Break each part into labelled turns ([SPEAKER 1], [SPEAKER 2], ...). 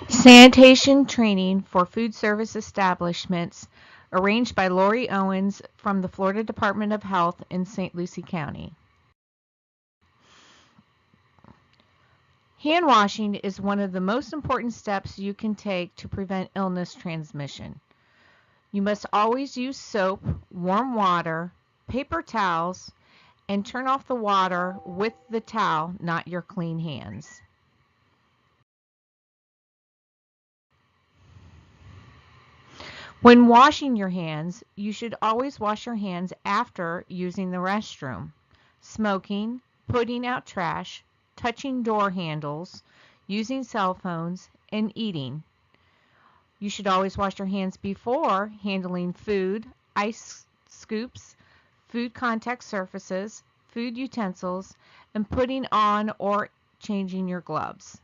[SPEAKER 1] Sanitation training for food service establishments arranged by Lori Owens from the Florida Department of Health in St. Lucie County. Hand washing is one of the most important steps you can take to prevent illness transmission. You must always use soap, warm water, paper towels, and turn off the water with the towel, not your clean hands. When washing your hands, you should always wash your hands after using the restroom, smoking, putting out trash, touching door handles, using cell phones, and eating. You should always wash your hands before handling food, ice scoops, food contact surfaces, food utensils, and putting on or changing your gloves.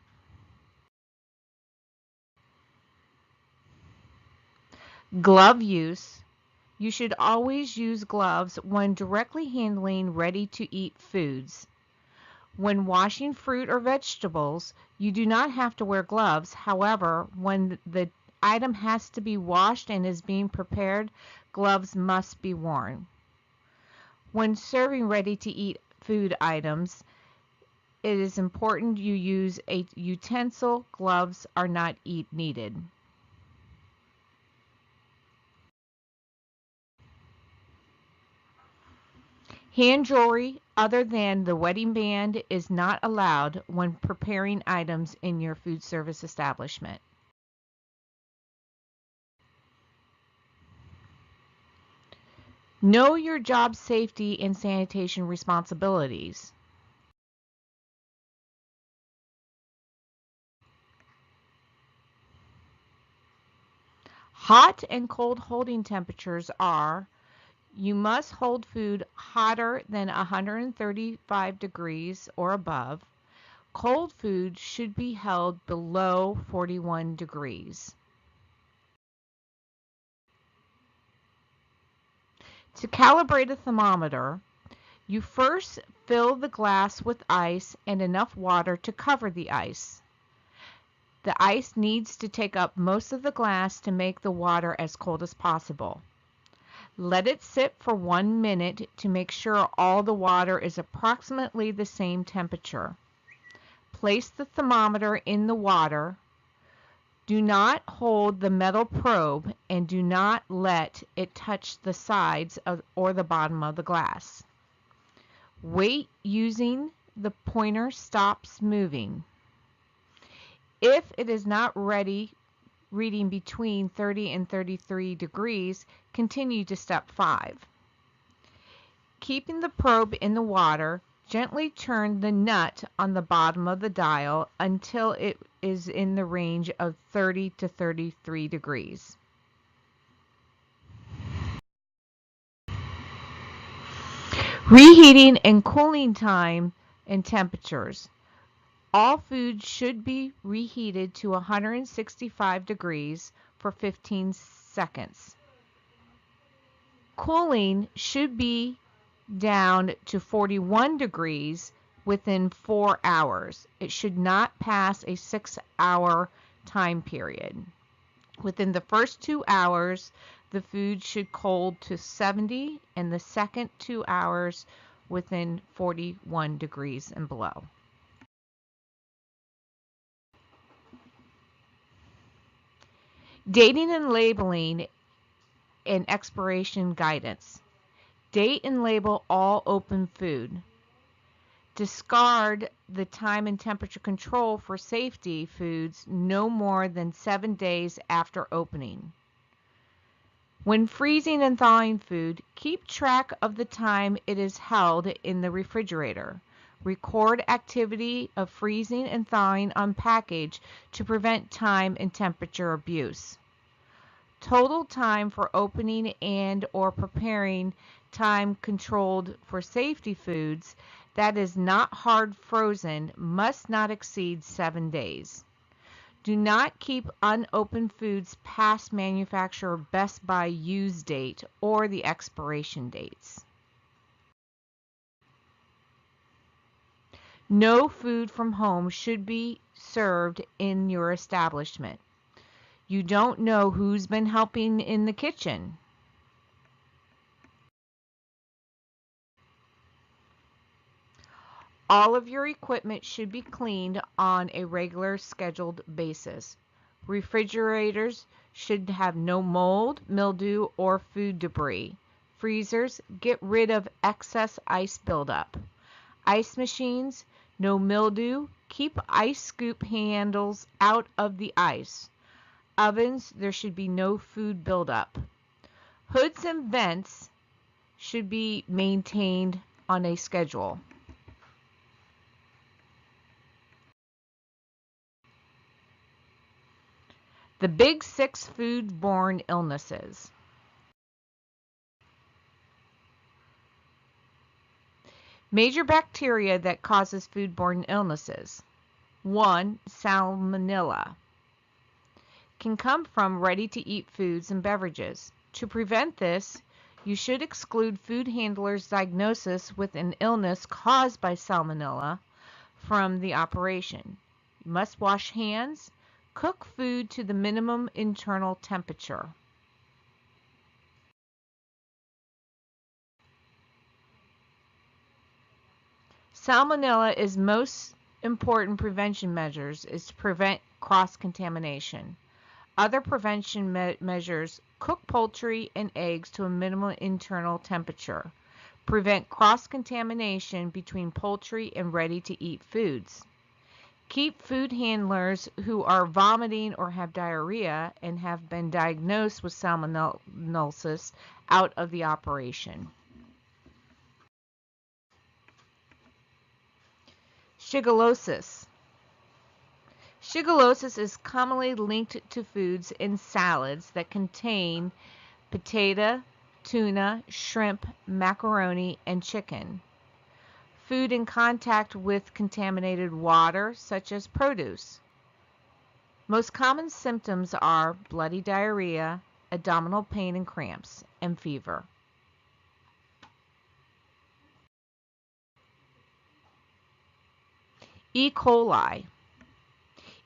[SPEAKER 1] Glove use. You should always use gloves when directly handling ready-to-eat foods. When washing fruit or vegetables, you do not have to wear gloves. However, when the item has to be washed and is being prepared, gloves must be worn. When serving ready-to-eat food items, it is important you use a utensil. Gloves are not needed. Hand jewelry other than the wedding band is not allowed when preparing items in your food service establishment. Know your job safety and sanitation responsibilities. Hot and cold holding temperatures are: you must hold food hotter than 135 degrees or above. Cold food should be held below 41 degrees. To calibrate a thermometer, you first fill the glass with ice and enough water to cover the ice. The ice needs to take up most of the glass to make the water as cold as possible. Let it sit for 1 minute to make sure all the water is approximately the same temperature. Place the thermometer in the water. Do not hold the metal probe and do not let it touch the sides or the bottom of the glass. Wait using the pointer stops moving. If it is not ready, reading between 30 and 33 degrees, continue to step 5. Keeping the probe in the water, gently turn the nut on the bottom of the dial until it is in the range of 30 to 33 degrees. Reheating and cooling time and temperatures. All food should be reheated to 165 degrees for 15 seconds. Cooling should be down to 41 degrees within 4 hours. It should not pass a 6-hour time period. Within the first 2 hours, the food should cool to 70, and the second 2 hours within 41 degrees and below. Dating and labeling and expiration guidance. Date and label all open food. Discard the time and temperature control for safety foods no more than 7 days after opening. When freezing and thawing food, keep track of the time it is held in the refrigerator. Record activity of freezing and thawing on package to prevent time and temperature abuse. Total time for opening and or preparing time controlled for safety foods that is not hard frozen must not exceed 7 days. Do not keep unopened foods past manufacturer best by use date or the expiration dates. No food from home should be served in your establishment. You don't know who's been helping in the kitchen. All of your equipment should be cleaned on a regular scheduled basis. Refrigerators should have no mold, mildew, or food debris. Freezers, get rid of excess ice buildup. Ice machines, no mildew, keep ice scoop handles out of the ice. Ovens, there should be no food buildup. Hoods and vents should be maintained on a schedule. The big 6 foodborne illnesses. Major bacteria that causes foodborne illnesses. 1. Salmonella. Can come from ready-to-eat foods and beverages. To prevent this, you should exclude food handlers' diagnosis with an illness caused by salmonella from the operation. You must wash hands. Cook food to the minimum internal temperature. Salmonella is most important prevention measures is to prevent cross-contamination. Other prevention measures: cook poultry and eggs to a minimum internal temperature. Prevent cross-contamination between poultry and ready-to-eat foods. Keep food handlers who are vomiting or have diarrhea and have been diagnosed with salmonellosis out of the operation. Shigellosis. Shigellosis is commonly linked to foods in salads that contain potato, tuna, shrimp, macaroni, and chicken. Food in contact with contaminated water, such as produce. Most common symptoms are bloody diarrhea, abdominal pain and cramps, and fever. E. coli.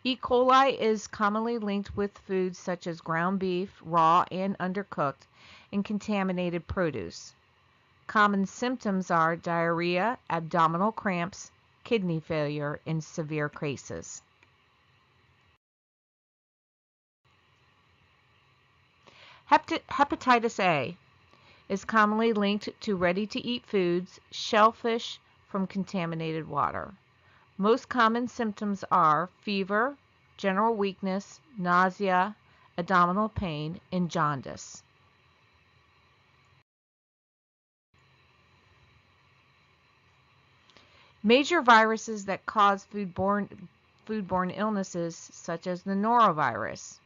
[SPEAKER 1] E. coli is commonly linked with foods such as ground beef, raw and undercooked, and contaminated produce. Common symptoms are diarrhea, abdominal cramps, kidney failure in severe cases. Hepatitis A is commonly linked to ready-to-eat foods, shellfish from contaminated water. Most common symptoms are fever, general weakness, nausea, abdominal pain, and jaundice. Major viruses that cause foodborne illnesses, such as the norovirus.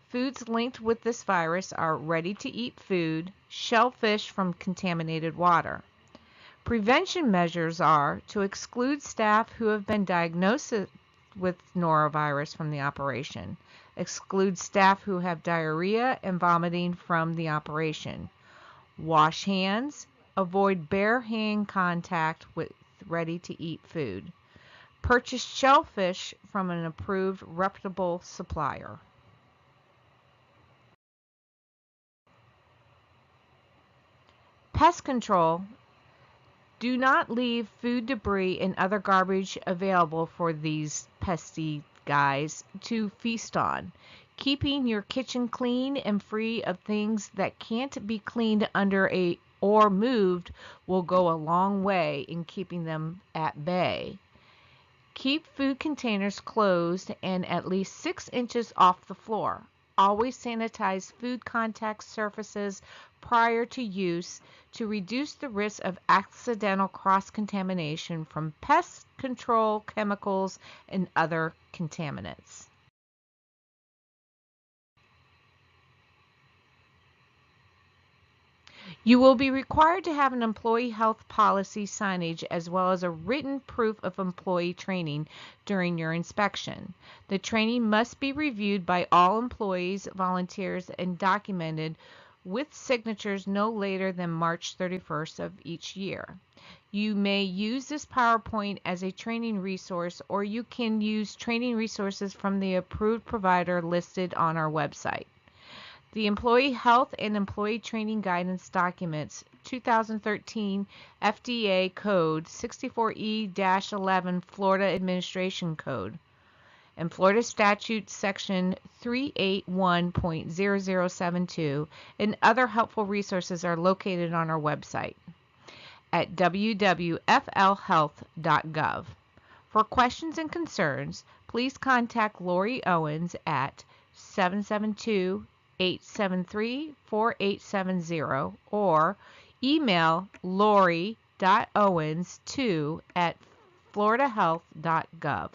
[SPEAKER 1] Foods linked with this virus are ready-to-eat food, shellfish from contaminated water. Prevention measures are to exclude staff who have been diagnosed with norovirus from the operation. Exclude staff who have diarrhea and vomiting from the operation. Wash hands. Avoid bare hand contact with ready-to-eat food. Purchase shellfish from an approved, reputable supplier. Pest control. Do not leave food debris and other garbage available for these pesky guys to feast on. Keeping your kitchen clean and free of things that can't be cleaned or moved will go a long way in keeping them at bay. Keep food containers closed and at least 6 inches off the floor. Always sanitize food contact surfaces prior to use to reduce the risk of accidental cross-contamination from pest control chemicals and other contaminants. You will be required to have an employee health policy signage as well as a written proof of employee training during your inspection. The training must be reviewed by all employees, volunteers, and documented with signatures no later than March 31st of each year. You may use this PowerPoint as a training resource, or you can use training resources from the approved provider listed on our website. The Employee Health and Employee Training Guidance Documents, 2013 FDA Code 64E-11 Florida Administration Code, and Florida Statute Section 381.0072, and other helpful resources are located on our website at www.flhealth.gov. For questions and concerns, please contact Lori Owens at 772-873-4870 or email lori.owens2@floridahealth.gov.